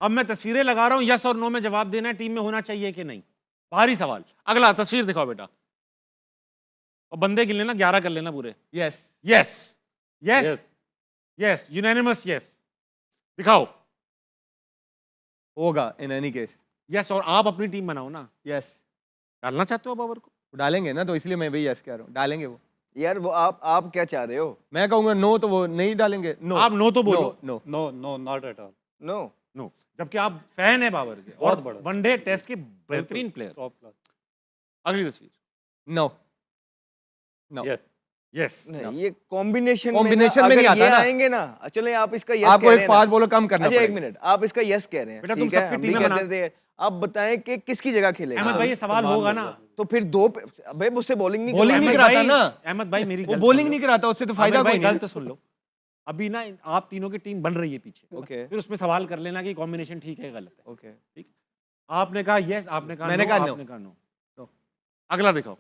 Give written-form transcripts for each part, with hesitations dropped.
अब मैं तस्वीरें लगा रहा हूं, यस और नो में जवाब देना है, टीम में होना चाहिए कि नहीं। बाहरी सवाल। अगला तस्वीर दिखाओ बेटा, और बंदे गिन लेना, 11 कर लेना पूरे। Yes yes yes yes yes, unanimous yes. दिखाओ। होगा इन एनी केस। यस, और आप अपनी टीम बनाओ ना। यस डालना चाहते हो बाबर को? डालेंगे ना, तो इसलिए मैं वही यस कह रहा हूँ, डालेंगे वो। यार वो आप क्या चाह रहे हो? मैं कहूंगा नो तो वो नहीं डालेंगे। नो आप नो तो बोलो। No no no not at all. No no, जबकि आप फैन है बाबर के बहुत और बड़ा। वनडे टेस्ट के बेहतरीन प्लेयर। Top class. अगली तस्वीर। No no yes yes. नहीं, ये कॉम्बिनेशन Combination में अगर नहीं आता ये ना। आएंगे ना, चलो आप इसका यस आपको कह एक रहे हैं फास्ट ना। बॉलर कम करना अच्छा एक पड़ेगा। मिनट, आप इसका यस कह रहे हैं, बेटा, तुम ठीक है, सबकी हम भी टीमें बना- कहते थे। आप बताएं कि किसकी जगह खेलेगा। अहमद भाई, ये सवाल सलमान होगा मिर्जा। ना? तो फिर अबे मुझसे बॉलिंग नहीं Bowling करवाएंगे। नहीं अहमद कराता भाई, ना। अहमद भाई मेरी वो गलत बॉलिंग सुन नहीं लो। कराता, उससे तो फायदा अहमद कोई भाई, नहीं। गलत तो सुन लो। अभी ना आप तीनों की टीम बन रही है पीछे, ओके फिर उसमें सवाल कर लेना कि कॉम्बिनेशन ठीक है गलत है। ओके ठीक, आपने कहा यस, आपने कहा मैंने नो, कहा नो। आपने कहा नो। नो। अगला दिखाओ।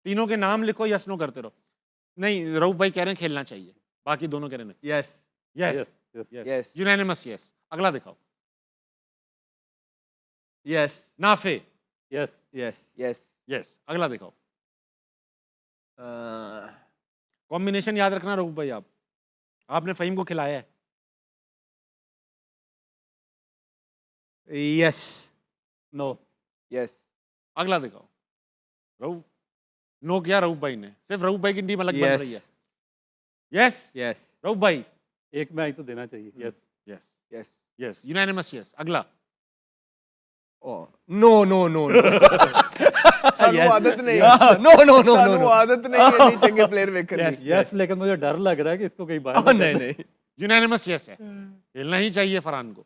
तीनों के नाम लिखो, यस नो करते रहो। नहीं, रऊफ भाई कह रहे हैं खेलना चाहिए, बाकी दोनों कह रहे हैं yes yes yes yes yes, yes unanimous yes. अगला दिखाओ। Yes Nafe yes yes yes yes. अगला दिखाओ। कॉम्बिनेशन याद रखना रऊफ भाई, आपने फहीम को खिलाया है। यस नो यस अगला दिखाओ। रऊफ नो किया रऊफ भाई ने, सिर्फ रऊफ भाई की टीम अलग बन रही है। यस यस यस रऊफ भाई एक मैच तो देना चाहिए। Yes yes yes yes, unanimous yes. अगला। नो नो नो सानू आदत नहीं है। नो नो नो सानू नो आदत नहीं है नहीं चंगे प्लेयर वेखने Yes. की। यस, लेकिन मुझे डर लग रहा है कि इसको कहीं बाहर नहीं नहीं यूनानिमस यस है, खेलना ही चाहिए फरहान को।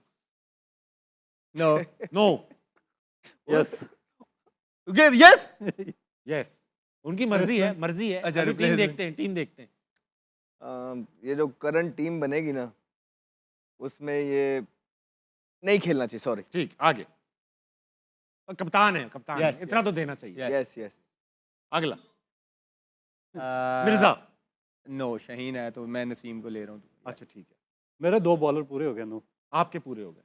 No no yes yes yes, उनकी मर्जी है, मर्जी है। अच्छा, अभी टीम replacement. देखते हैं, टीम देखते हैं। ये जो करंट टीम बनेगी ना, उसमें ये नहीं खेलना चाहिए। सॉरी। ठीक, आगे। कप्तान है, कप्तान है, Yes, इतना yes. तो देना चाहिए। Yes. यस यस अगला। मिर्जा। नो शाहीन है तो मैं नसीम को ले रहा हूँ। अच्छा ठीक है, मेरे 2 बॉलर पूरे हो गए। नो आपके पूरे हो गए।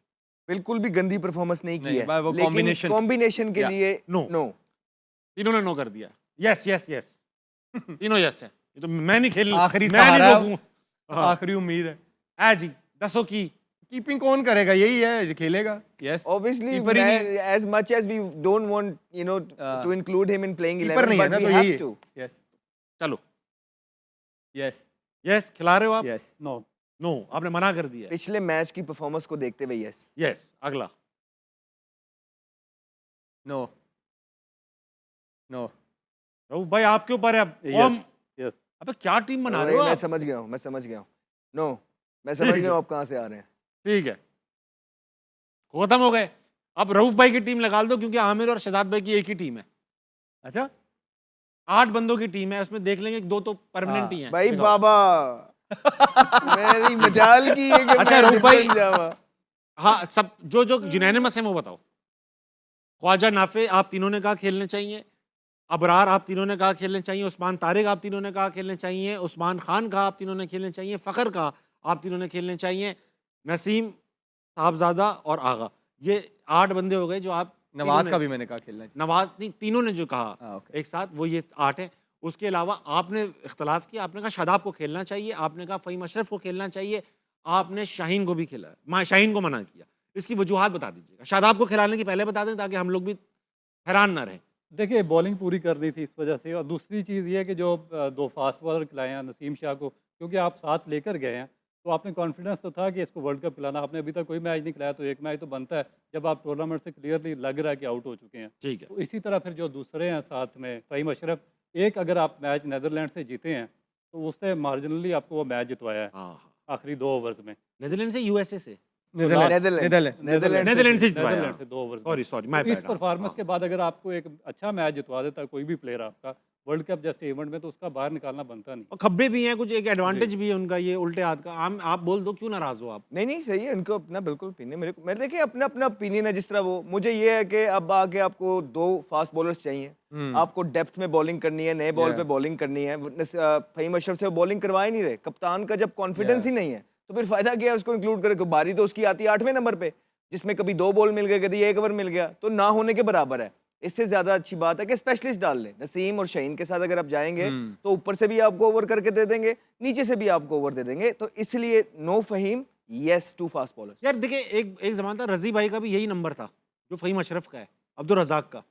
बिल्कुल भी गंदी परफॉर्मेंस नहीं की नहीं, है, वो लेकिन combination- कॉम्बिनेशन के Yeah. लिए नो। नो। तीनों ने नो कर दिया। यस यस यस, तीनों यस है। ये तो मैं नहीं खेल, आखिरी मैं नहीं सहारा। रोकूंगा। हाँ, आखिरी उम्मीद है। आ जी, दसों की। कीपिंग कौन करेगा, यही है जो खेलेगा। यस Obviously, Keeper ही नहीं as much as we don't want, to include him in playing keeper 11, नहीं है but ना, we तो have यही है। to. यस चलो यस यस, खिला रहे हो आप? यस नो नो, आपने मना कर दिया। पिछले मैच की परफॉर्मेंस को देखते हुए यस। यस। अगला। नो नो रऊफ भाई आपके ऊपर है अब। यस यस अबे क्या टीम बना रहे हो मैं आप? समझ गया हूँ, मैं समझ गया हूँ। नो, मैं समझ गया हूँ आप कहाँ से आ रहे हैं। ठीक है, खत्म हो गए। अब रऊफ भाई की टीम लगा दो, क्योंकि आमिर और शहजाद भाई की एक ही टीम है। अच्छा 8 बंदों की टीम है, उसमें देख लेंगे 2 तो परमानेंट ही हैं। भाई दिखाओ। बाबा मेरी मजाल की है कि अच्छा, मैं रूप भाई- बन जावा। हाँ, सब जो जो यूनानिमस है वो बताओ। ख्वाजा नाफे आप तीनों ने कहा खेलने चाहिए, अबरार आप तीनों ने कहा खेलने चाहिए, उस्मान तारिक आप तीनों ने कहा खेलने चाहिए, उस्मान खान का आप तीनों ने खेलने चाहिए, फ़खर का आप तीनों ने खेलने चाहिए, नसीम, साहबजादा और आगा। ये 8 बंदे हो गए जो आप नवाज तीनों का ने- भी मैंने कहा खेलना चाहिए। नवाज नहीं, तीनों ने जो कहा ओके एक साथ, वो ये 8 है। उसके अलावा आपने इख्तलाफ किया, आपने कहा शादाब को खेलना चाहिए, आपने कहा फ़हीम अशरफ को खेलना चाहिए, आपने शाहीन को भी खिलाया, शाहीन को मना किया। इसकी वजूहात बता दीजिएगा। शादाब को खिलाने की पहले बता दें ताकि हम लोग भी हैरान ना रहें। देखिए, बॉलिंग पूरी करनी थी इस वजह से, और दूसरी चीज़ ये है कि जो 2 फास्ट बॉलर खिलाए हैं नसीम शाह को, क्योंकि आप साथ लेकर गए हैं तो आपने कॉन्फिडेंस तो था कि इसको वर्ल्ड कप खिलाना। आपने अभी तक कोई मैच नहीं खिलाया, तो एक मैच तो बनता है जब आप टूर्नामेंट से क्लियरली लग रहा है कि आउट हो चुके हैं। ठीक है, तो इसी तरह फिर जो दूसरे हैं साथ में फ़हीम अशरफ, एक अगर आप मैच नीदरलैंड से जीते हैं तो उससे मार्जिनली आपको वो मैच जितवाया है हाँ, आखिरी 2 ओवर्स में। नीदरलैंड से यूएसए से, नीदरलैंड नीदरलैंड से जितवाया। नीदरलैंड से 2 ओवर्स में। सॉरी सॉरी, मैं तो इस परफॉर्मेंस के बाद अगर आपको एक अच्छा मैच जितवा देता है कोई भी प्लेयर आपका वर्ल्ड कप जैसे इवेंट में, तो उसका बाहर निकालना बनता नहीं। और खब्बे भी हैं कुछ, एक एडवांटेज भी है उनका ये उल्टे हाथ का। आप बोल दो, क्यों नाराज हो आप? नहीं नहीं सही है, उनको अपना बिल्कुल ओपिनियन। मेरे देखिए अपना अपना ओपिनियन है। जिस तरह वो, मुझे ये है कि अब आगे आपको 2 फास्ट बॉलर्स चाहिए, आपको डेप्थ में बॉलिंग करनी है, नए बॉल पे बॉलिंग करनी है। फ़हीम अशरफ से बॉलिंग करवा ही नहीं रहे। कप्तान का जब कॉन्फिडेंस ही नहीं है तो फिर फायदा क्या है उसको इंक्लूड करे? बारी तो उसकी आती है 8वें नंबर पे, जिसमें कभी 2 बॉल मिल गए, कभी 1 ओवर मिल गया, तो ना होने के बराबर है। इससे ज्यादा अच्छी बात है कि स्पेशलिस्ट डाल ले। नसीम और शहीन के साथ अगर आप जाएंगे तो ऊपर से भी आपको ओवर करके दे देंगे, नीचे से भी आपको ओवर दे देंगे। तो इसलिए no Fahim, yes two fast bowlers. यार देखिए, एक जमाना था रजी भाई का भी यही नंबर था जो फहीम अशरफ का है, अब्दुल रजाक का,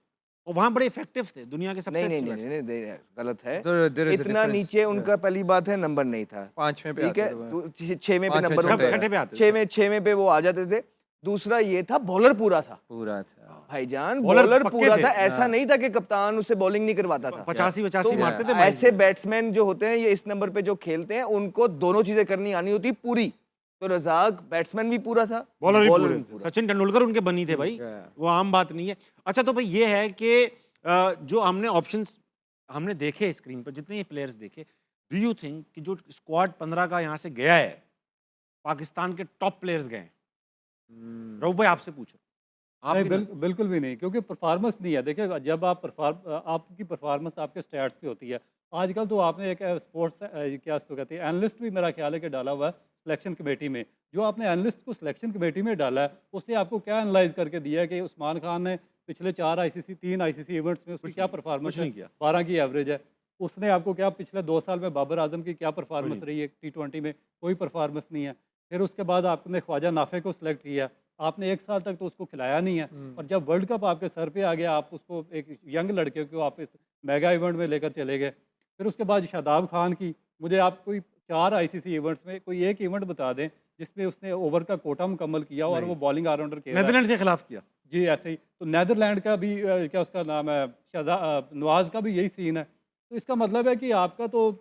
और वहां बड़े इफेक्टिव थे, दुनिया के सबसे नहीं नहीं अच्छे नहीं बैट्समैन। नहीं, नहीं गलत है। तो there is a इतना difference. नीचे उनका पहली बात है नंबर नहीं था, 5वें पे ठीक है, आते थे वो। 6वें पे पाँचवें, नंबर छठे, होता छठे पे है, आते थे। 6वें पे वो आ जाते थे। दूसरा ये था बॉलर पूरा था पूरा था। भाईजान, बॉलर बॉलर पक्के पूरा थे। था। ऐसा नहीं था कि कप्तान उससे बॉलिंग नहीं करवाता था। 85 तो मारते थे भाई। ऐसे बैट्समैन जो होते हैं, ये इस नंबर पे जो खेलते हैं, उनको दोनों चीजें करनी आनी होती पूरी। तो रजाक बैट्समैन भी पूरा था, बॉलर भी बॉलर पूरे भी थे। पूरा। सचिन तेंदुलकर उनके बनी थे भाई, वो आम बात नहीं है। अच्छा, तो भाई ये है कि जो हमने ऑप्शंस हमने देखे स्क्रीन पर, जितने ये प्लेयर्स देखे, डू यू थिंक कि जो स्क्वाड 15 का यहाँ से गया है, पाकिस्तान के टॉप प्लेयर्स गए हैं? रऊफ भाई आपसे पूछो। आप नहीं, भी ना- बिल्कुल भी नहीं, क्योंकि परफॉर्मेंस नहीं है। देखिए, जब आपकी परफॉर्मेंस आपके स्टैट्स पे होती है। आजकल तो आपने एक स्पोर्ट्स क्या इसको कहते हैं, एनालिस्ट भी मेरा ख्याल है कि डाला हुआ है सिलेक्शन कमेटी में। जो आपने एनालिस्ट को सिलेक्शन कमेटी में डाला है, उसने आपको क्या एनालाइज करके दिया है कि उस्मान खान ने पिछले 3 आईसीसी इवेंट्स में उसकी क्या परफॉर्मेंस कुछ है, नहीं किया। 12 की एवरेज है। उसने आपको क्या पिछले 2 साल में बाबर आजम की क्या परफॉर्मेंस रही है T20 में, कोई परफॉर्मेंस नहीं है। फिर उसके बाद आपने ख्वाजा नाफे को सिलेक्ट किया, आपने 1 साल तक तो उसको खिलाया नहीं है। और जब वर्ल्ड कप आपके सर पे आ गया, आप उसको एक यंग लड़के को आप इस मेगा इवेंट में लेकर चले गए। फिर उसके बाद शादाब खान की, मुझे आप कोई 4 आईसीसी इवेंट्स में कोई एक इवेंट बता दें जिसमें उसने ओवर का कोटा मुकम्मल किया और वो बॉलिंग ऑलराउंडर खेला है। नेदरलैंड के खिलाफ किया। जी ऐसे ही। तो नीदरलैंड का भी क्या उसका नाम है, नवाज का भी यही सीन है। तो इसका मतलब है कि आपका तो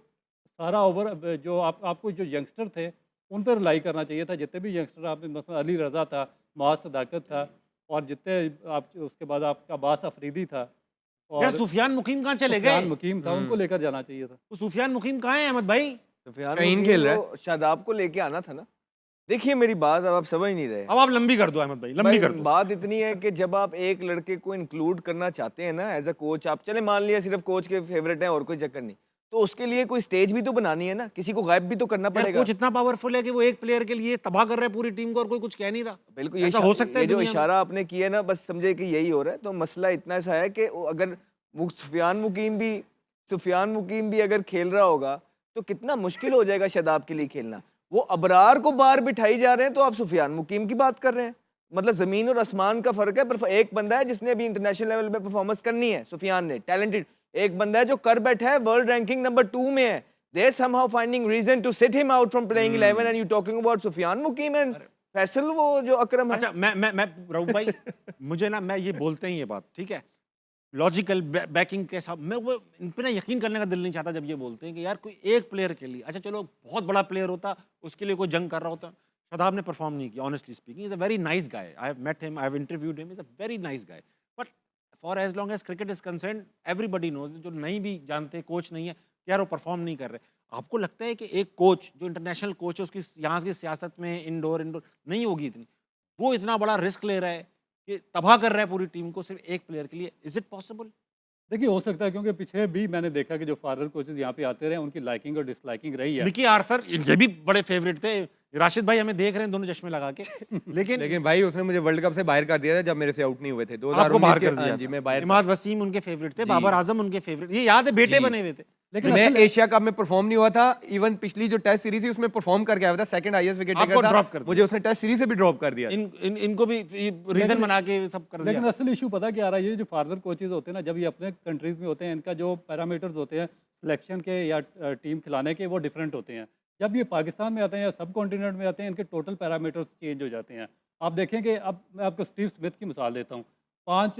सारा ओवर जो आपको जो यंगस्टर थे उन पर रिलाई करना चाहिए था। जितने भी यंगस्टर आपने, मसलन अली रज़ा था, माज सदाकत था, और जितने आप उसके बाद आपका अब्बास अफरीदी था यार और सुफियान मुकीम कहाँ चले सुफियान गए? मुकीम था, उनको लेकर जाना चाहिए था। वो सुफियान मुकीम कहाँ है अहमद भाई? सुफियान शहीन मुकीम खेल रहा है। को शादाब को लेके आना था ना। देखिए मेरी बात अब आप समझ नहीं रहे। अब आप लंबी कर दो अहमद भाई, लंबी भाई, कर दो। बात इतनी है कि जब आप एक लड़के को इंक्लूड करना चाहते हैं ना एज अ कोच, आप चले मान लिया सिर्फ कोच के फेवरेट हैं और कोई चक्कर नहीं, तो उसके लिए कोई स्टेज भी तो बनानी है ना, किसी को गायब भी तो करना यार पड़ेगा। कोच इतना पावरफुल है कि वो एक प्लेयर के लिए तबाह कर रहा है पूरी टीम को और कोई कुछ कह नहीं रहा। बिल्कुल, ऐसा हो सकता है ये जो दुनिया में? इशारा आपने किया है ना, बस समझे कि यही हो रहा है। तो मसला इतना सा है कि अगर वो सुफियान मुकीम भी अगर खेल रहा होगा तो कितना मुश्किल हो जाएगा शादाब के लिए खेलना। वो अबरार को बाहर बिठाई जा रहे हैं तो आप सुफियान मुकीम की बात कर रहे हैं। मतलब जमीन और आसमान का फर्क है। पर एक बंदा है जिसने अभी इंटरनेशनल लेवल पे परफॉर्मेंस करनी है, सुफियान ने, टैलेंटेड। एक बंदा है जो कर बैठा है, वर्ल्ड रैंकिंग नंबर 2 में है। They somehow finding reason to sit him out from playing 11 and you talking about Sufiyan Mukim and Faisal वो जो अकरम है। अच्छा, मैं रऊफ भाई मुझे ना, मैं ये बोलते हैं ये बात, ठीक है, लॉजिकल बैकिंग के साथ, मैं वो इन पे ना यकीन करने का दिल नहीं चाहता जब ये बोलते हैं कि यार कोई एक प्लेयर के लिए, अच्छा चलो बहुत बड़ा प्लेयर होता, उसके लिए कोई जंग कर रहा होता। शादाब ने परफॉर्म नहीं किया, honestly speaking. Is a very nice guy, I have met him, I have interviewed him, is a very nice guy. But for as long as cricket is concern, everybody knows, जो नहीं भी जानते, coach नहीं है, कि यार वो perform नहीं कर रहे। आपको लगता है कि एक कोच जो इंटरनेशनल कोच है, उसकी यहाँ की सियासत में इंडोर नहीं होगी इतनी, वो इतना बड़ा रिस्क ले रहा है कि तबाह कर रहा है पूरी टीम को सिर्फ एक प्लेयर के लिए? Is it possible? देखिए, हो सकता है, क्योंकि पीछे भी मैंने देखा कि जो फॉरेनर कोचेज यहाँ पे आते रहे, उनकी लाइकिंग और डिसलाइकिंग रही है। मिकी आर्थर ये भी बड़े फेवरेट थे। राशिद भाई हमें देख रहे हैं दोनों चश्मे लगा के, लेकिन लेकिन भाई उसने मुझे वर्ल्ड कप से बाहर कर दिया था जब मेरे से आउट नहीं हुए थे। आपको बाहर 2019 के, कर दिया हाँ जी, था। मैं बाहर था। इमाद वसीम उनके फेवरेट थे, जी। बाबर आजम उनके फेवरेट, ये याद है, बेटे जी। बने हुए थे। लेकिन मैं असल एशिया कप में परफॉर्म नहीं हुआ था। इवन पिछली जो टेस्ट सीरीज थी उसमें परफॉर्म करके आया था, सेकंड हाईएस्ट विकेट आपको टेकर drop कर था। दिया। मुझे उसने टेस्ट सीरीज से भी ड्रॉप कर दिया। इनको भी रीजन बना के सब कर लेकिन दिया। असल इशू पता क्या आ रहा है, ये जो फॉरेनर कोचेज होते हैं ना, जब ये अपने कंट्रीज़ में होते हैं, इनका जो पैरामीटर्स होते हैं सिलेक्शन के या टीम खिलाने के, वो डिफरेंट होते हैं। जब ये पाकिस्तान में आते हैं या सब कॉन्टिनेंट में आते हैं, इनके टोटल पैरामीटर्स चेंज हो जाते हैं। आप देखें कि अब मैं आपको स्टीव स्मिथ की मिसाल देता हूँ। 5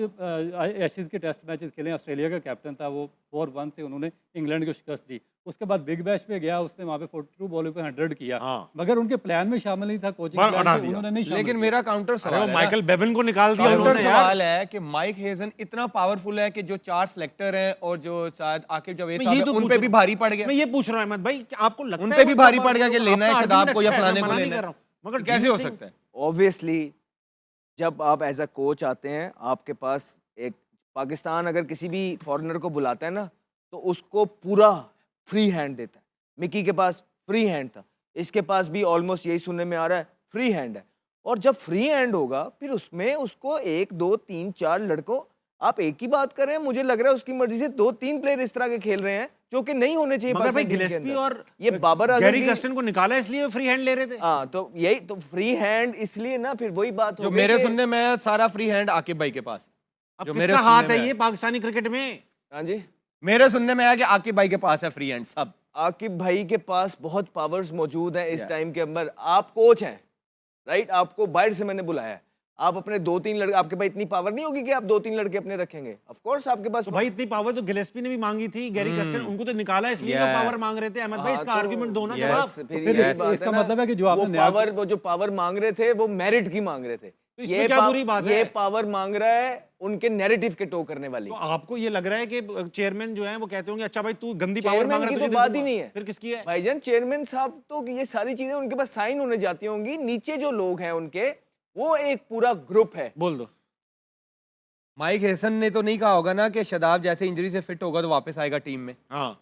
एशेज़ के टेस्ट मैचेस खेले, ऑस्ट्रेलिया का कैप्टन था वो, 4-1 से उन्होंने इंग्लैंड को शिकस्त दी। उसके बाद बिग बैश पे गया, उसने वहाँ पे 42 बॉलों पे 100 किया। हाँ। मगर उनके प्लान में शामिल नहीं था, कोचिंग बाहर प्लान हटा में दिया। उन्होंने नहीं शामिल लेकिन किया। मेरा काउंटर अरे सवाल वो है माइकल बेवन को निकाल दिया काउंटर उन्होंने यार। सवाल है कि माइक हेजन इतना पावरफुल है कि जो 4 सिलेक्टर हैं और जो शायद आकिब जावेद मैं साहब ये हैं, तो उन पूछ पे रहा भी हूँ। भारी पड़ गया। मैं ये पूछ रहा हूँ अहमद भाई कि आपको लगता उन है पे भी वो भारी इतना पड़ गया कि आपका लेना है argument शादाब को या अच्छा है, फलाने मैं को मना नहीं लेना कर है। रहा हूँ, मगर कैसे हो सकता है? ऑब्वियसली जब आप एज अ कोच आते हैं, आपके पास एक, पाकिस्तान अगर किसी भी फॉरेनर को बुलाता है ना, तो उसको पूरा फ्री हैंड देता है। मिकी के पास फ्री हैंड था। इसके पास भी ऑलमोस्ट यही सुनने में आ रहा है, फ्री हैंड है। और जब फ्री हैंड होगा फिर उसमें उसको 1 2 3 4 लड़कों, आप एक ही बात कर रहे हैं, मुझे लग रहा है उसकी मर्जी से 2-3 प्लेयर इस तरह के खेल रहे हैं जो कि नहीं होने चाहिए मगर भाई पाकिस्तान टीम के गिलेस्पी अंदर। और ये बाबर आजम गैरी की- कस्टन को निकाला इसलिए वो फ्री हैंड ले रहे थे। हाँ, तो यही तो फ्री हैंड इसलिए ना, फिर वही बात जो हो गई मेरे कि- सुनने में आया, सारा फ्री हैंड आकिब भाई के पास है। अब जो मेरे किसका सुनने हाथ में है आया। ये पाकिस्तानी क्रिकेट में? हाँ जी, मेरे सुनने में आया कि आकिब भाई के पास है फ्री हैंड सब। आकिब भाई के पास बहुत पावर्स मौजूद हैं इस Yeah. टाइम के अंदर। आप कोच हैं, राइट? आपको बाहर से मैंने बुलाया है, आप अपने 2-3 लड़के, आपके पास इतनी पावर नहीं होगी कि आप 2-3 लड़के अपने रखेंगे। ऑफ कोर्स आपके पास तो भाई इतनी पावर तो गिलेस्पी ने भी मांगी थी, गैरी कस्टन उनको तो निकाला इसलिए वो Yeah. पावर मांग रहे थे। अहमद भाई हाँ, इसका तो- आर्गुमेंट दो ना Yes. जवाब। फिर फिर यही इस- बात इसका है ना, मतलब है कि जो वो आपने नया- पावर, वो जो पावर मांग रहे थे वो मेरिट की मांग रहे थे। तो इसमें क्या बुरी बात ये है? पावर मांग रहा है उनके नैरेटिव के टो करने वाली। तो आपको ये लग रहा है कि चेयरमैन जो है वो कहते होंगे अच्छा भाई तू गंदी पावर चेयरमैन मांग रहा की है, तो तुझे बात दे ही दूंगा। नहीं है फिर किसकी है? भाईजान। चेयरमैन साहब तो ये सारी चीजें उनके पास साइन होने जाती होंगी, नीचे जो लोग हैं उनके, वो एक पूरा ग्रुप है। बोल दो। माइक हेसन ने तो नहीं कहा होगा ना कि शदाब जैसे इंजरी से फिट होगा तो वापस आएगा टीम में। हाँ,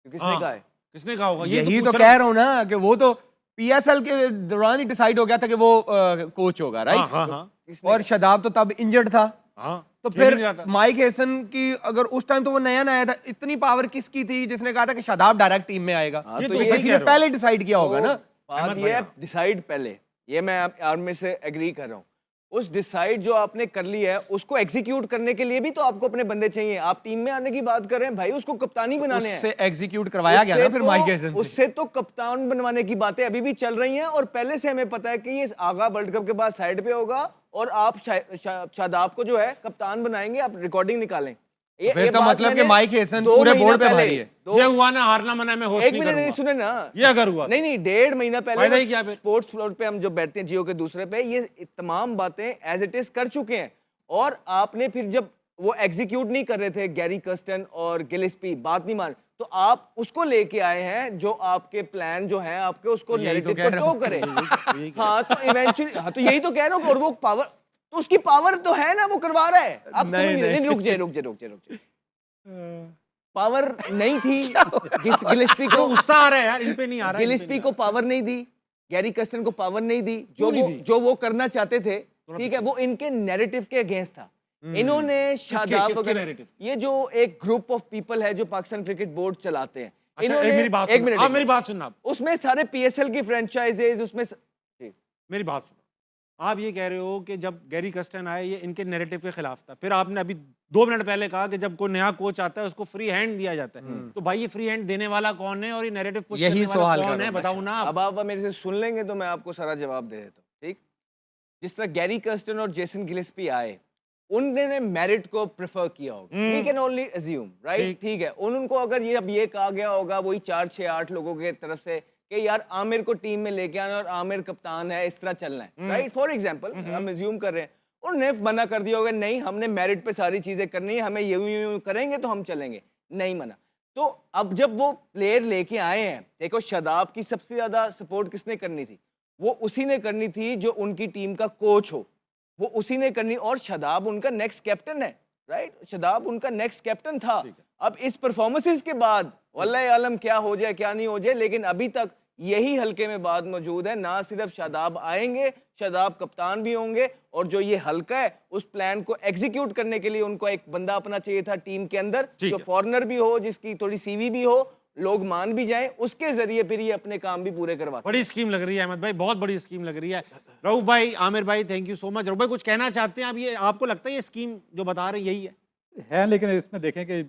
किसने हाँ। कहा है? किसने कहा होगा? यही तो पूछ कह रहा रहा हूँ ना कि वो तो पीएसएल के दौरान ही डिसाइड हो गया था कि वो कोच होगा, हूँ। राइट? हाँ, हाँ, हाँ, किसने और शदाब तो तब इंजर्ड था। हाँ। तो खेल ही फिर नहीं रहा था। माइक हेसन की, अगर उस टाइम तो वो नया नया था, इतनी पावर किसकी थी जिसने कहा था कि शदाब डायरेक्ट टीम में आएगा? हाँ, ये तो तो ये सही किसी कह ने रहे हो। पहले डिसाइड किया होगा तो ना। बात अहमद ये है, भैया। डिसाइड पहले, ये मैं आर्मी से एग्री कर रहा हूँ। उस डिसाइड जो आपने कर लिया है उसको एग्जीक्यूट करने के लिए भी तो आपको अपने बंदे चाहिए। आप टीम में आने की बात कर रहे हैं भाई, उसको कप्तानी बनाने हैं। उससे एग्जीक्यूट करवाया गया ना फिर माइक हेसन से। उससे तो कप्तान बनवाने की बातें अभी भी चल रही हैं, और पहले से हमें पता है कि ये आगा वर्ल्ड कप के बाद साइड पे होगा और आप शादाब को जो है कप्तान बनाएंगे। आप रिकॉर्डिंग निकालें। फिर तो बात मतलब कि मैंने माइक हेसन 2 पूरे महीना बोर्ड पे पहले- भारी है। ये हुआ ना, हारना मना मैं होस्ट एक नहीं मिनट नहीं, करूंगा। सुने ना, ये अगर हुआ तो। नहीं 1.5 महीना फायदा ही पहले क्या फिर? स्पोर्ट्स फ्लोर पे हम जो बैठते हैं जियो के दूसरे पे, ये तमाम बातें एज इट इज कर चुके हैं। और आपने फिर जब वो एग्जीक्यूट नहीं कर रहे थे, गैरी कस्टन और गिलेस्पी बात नहीं मान, तो आप उसको लेके आए हैं जो आपके प्लान जो है आपके, उसको यही तो नैरेटिव कह को रहा टो हूं। करे। हाँ तो इवेंचुअली, हाँ तो यही तो कह रहा हूँ। और वो पावर, तो उसकी पावर तो है ना, वो करवा रहा है। आप समझ नहीं रहे। नहीं, रुक जाए। पावर नहीं थी गिलेस्पी तो को, गुस्सा आ रहा है यार, इन पे नहीं आ रहा है, इन पे गिलेस्पी नहीं आ को पावर नहीं दी, गैरी कस्टन को पावर नहीं दी। क्यों नहीं दी? जो वो करना चाहते थे, ठीक है, वो इनके नैरेटिव के अगेंस्ट था। इन्होंने शादाब किसके वगैरह, narrative? ये जो एक ग्रुप ऑफ पीपल है जो पाकिस्तान क्रिकेट बोर्ड चलाते हैं, अच्छा, एक मेरी बात एक सुनो। मिनट, आप मेरी बात सुनना। उसमें सारे पीएसएल की फ्रेंचाइजेज उसमें मेरी बात सुनो। आप ये कह रहे हो कि जब गैरी कस्टन आए ये इनके नैरेटिव के खिलाफ था। फिर आपने अभी 2 मिनट पहले कहा कि जब कोई नया कोच आता है उसको फ्री हैंड दिया जाता है। तो भाई ये फ्री हैंड देने वाला कौन है और ये नैरेटिव पुश यही करने वाला सवाल कर कौन रहा है? हूं मैं। बताओ ना आप। अब आप मेरे से सुन लेंगे तो मैं आपको सारा जवाब दे देता हूँ, ठीक? जिस तरह गैरी कस्टन और जेसन गिलेस्पी आए, उन्होंने मेरिट को प्रेफर किया होगा। We can only assume, right? ठीक है, उनको अगर ये अब ये कहा गया होगा वही 4 6 8 लोगों के तरफ से कि यार आमिर को टीम में लेके आना और आमिर कप्तान है, इस तरह चलना है, राइट? फॉर एग्जांपल हम अज्यूम कर रहे हैं, उन्होंने मना कर दिया होगा, नहीं हमने मेरिट पे सारी चीजें करनी है, हमें यूं करेंगे तो हम चलेंगे, नहीं मना। तो अब जब वो प्लेयर लेके आए हैं, देखो शादाब की सबसे ज्यादा सपोर्ट किसने करनी थी? वो उसी ने करनी थी जो उनकी टीम का कोच हो, वो उसी ने करनी। और शादाब उनका नेक्स्ट कैप्टन है, राइट? शादाब उनका नेक्स्ट कैप्टन था। अब इस परफॉर्मेंसेस के बाद वल्लाह आलम क्या हो जाए क्या नहीं हो जाए, लेकिन अभी तक यही हल्के में बात मौजूद है। ना सिर्फ शादाब आएंगे, शादाब कप्तान भी होंगे, और जो ये हल्का है उस प्लान को एग्जीक्यूट करने के लिए उनको एक बंदा अपना चाहिए था टीम के अंदर, जो फॉरेनर भी हो, जिसकी थोड़ी सीवी भी हो, लोग मान भी जाएं, उसके जरिए फिर ये अपने काम भी पूरे करवाते। बड़ी स्कीम लग रही है अहमद भाई, बहुत बड़ी स्कीम लग रही है। रऊफ भाई, आमिर भाई, thank you so much. Rauf भाई कुछ कहना चाहते हैं आप? ये आपको लगता है ये स्कीम जो बता रहे हैं यही है? लेकिन इसमें देखें कि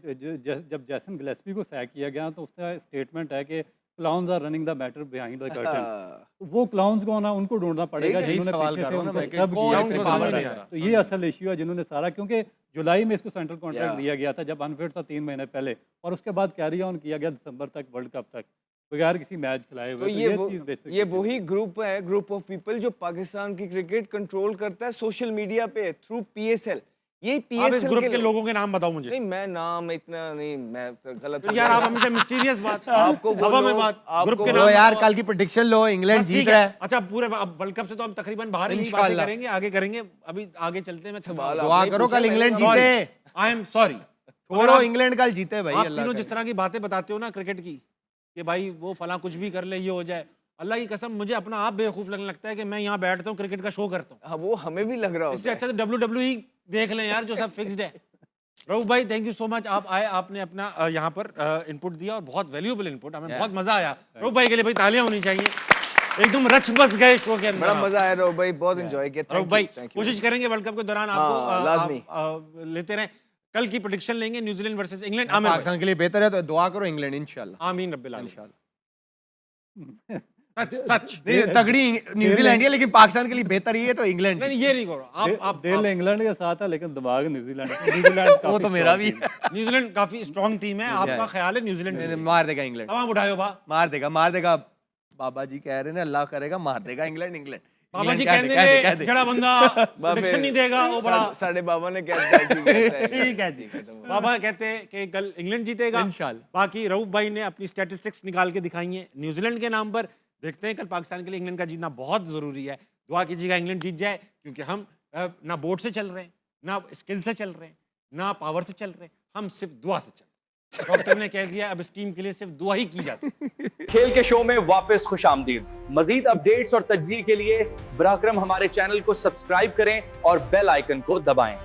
जब जैसन गिलेस्पी को सैक किया गया तो उसका स्टेटमेंट है कि clowns are running the matter behind the curtain. वो क्लाउन्स कौन है, उनको ढूंढना पड़ेगा ठीक है, जिन्होंने सवाल पीछे कर से रहा हूं ना उनको मैं कि स्टब कौन किया उनको है, समझ पावर नहीं है। आ रहा। तो ये असल इश्यू है जिन्होंने सारा, क्योंकि जुलाई में इसको सेंट्रल कॉन्ट्रैक्ट Yeah. दिया गया था जब अनफिट था 3 महीने पहले, और उसके बाद कैरी ऑन किया गया दिसंबर तक, वर्ल्ड कप तक, बगैर किसी मैच खिलाए तो हुए। ये वही ग्रुप है, ग्रुप ऑफ पीपल जो पाकिस्तान की क्रिकेट कंट्रोल करता है सोशल मीडिया पे थ्रू पीएसएल। ये आप इस पीएसएल ग्रुप के लोगों के नाम बताओ मुझे। नहीं, मैं नाम इतना नहीं, मैं तो गलत तो हो यार गया। आप हमसे मिस्टीरियस बात, आपको वो हवा में लोग- बात, आपको ग्रुप के वो- लो नाम यार, बताओ। कल की प्रेडिक्शन लो, इंग्लैंड बस जीत ठीक रहा है। है। अच्छा पूरे अब वर्ल्ड कप से तो हम तकरीबन बाहर ही बातें इंशाल्लाह। करेंगे, आगे करेंगे, अभी आगे चलते हैं। मैं सवाल दुआ आपने करो पूछा, कल मैंने इंग्लैंड कहा- जीते। I am sorry. छोड़ो, इंग्लैंड कल जीते भाई। आप अल्लाह तीनों करे। जिस तरह की बातें बताते हो ना क्रिकेट की, कि भाई वो फला कुछ भी कर ले, ये हो जाए, अल्लाह की कसम मुझे अपना आप बेवकूफ लगने लगता है कि मैं यहाँ बैठता हूँ क्रिकेट का शो करता हूँ। हाँ, वो हमें भी लग रहा इससे होता है। अच्छा तो WWE देख लें यार, जो सब फिक्स्ड है। रऊफ भाई थैंक यू सो मच, आप आए, आपने अपना यहाँ पर इनपुट दिया और बहुत वैल्यूएबल इनपुट, हमें बहुत मजा आया। रऊफ भाई के लिए भाई तालियां होनी चाहिए, एकदम रच बस गए शो के अंदर। बड़ा मजा आया रऊफ भाई, बहुत एंजॉय किया। रऊफ भाई कोशिश करेंगे वर्ल्ड कप के दौरान हाँ, आपको लाजमी। आप लेते रहें। कल की प्रेडिक्शन लेंगे न्यूजीलैंड वर्सेस इंग्लैंड। आमिर भाई, पाकिस्तान के लिए बेहतर है तो दुआ करो इंग्लैंड इंशाल्लाह। आमीन रब्बिल आलमीन। इंशाल्लाह। सच सच नहीं, तगड़ी न्यूजीलैंड है, लेकिन पाकिस्तान के लिए बेहतर ही है तो इंग्लैंड। नहीं ये नहीं करो आप दिल इंग्लैंड के साथ है लेकिन दिमाग न्यूजीलैंड न्यूजीलैंड वो काफी तो मेरा strong भी team है। न्यूजीलैंड काफी स्ट्रॉन्ग टीम है, आपका ख्याल है न्यूजीलैंड जीतेगी? मार देगा इंग्लैंड, तमाम उठाओ बा मार देगा बाबा जी कह रहे हैं अल्लाह करेगा मार देगा इंग्लैंड। बाबा जी इंग्लैंड कहते कह थे दे। जड़ा बंदा प्रेडिक्शन नहीं देगा वो बड़ा साढ़े बाबा ने कह दिया कि कहता है। ठीक है जी। बाबा कहते हैं कि कल इंग्लैंड जीतेगा इंशाल्लाह। बाकी रऊफ भाई ने अपनी स्टैटिस्टिक्स निकाल के दिखाई हैं न्यूजीलैंड के नाम पर। देखते हैं कल पाकिस्तान के लिए इंग्लैंड का जीतना बहुत जरूरी है। दुआ कीजिएगा इंग्लैंड जीत जाए, क्योंकि हम ना बोर्ड से चल रहे हैं, ना स्किल से चल रहे हैं, ना पावर से चल रहे हैं, हम सिर्फ दुआ से चल रहे हैं। डॉक्टर ने कह दिया अब इस टीम के लिए सिर्फ दुआ ही की जा सकती है। खेल के शो में वापस खुशामदीद। मजीद अपडेट्स और तजज़िये के लिए बराकरम हमारे चैनल को सब्सक्राइब करें और बेल आइकन को दबाएं।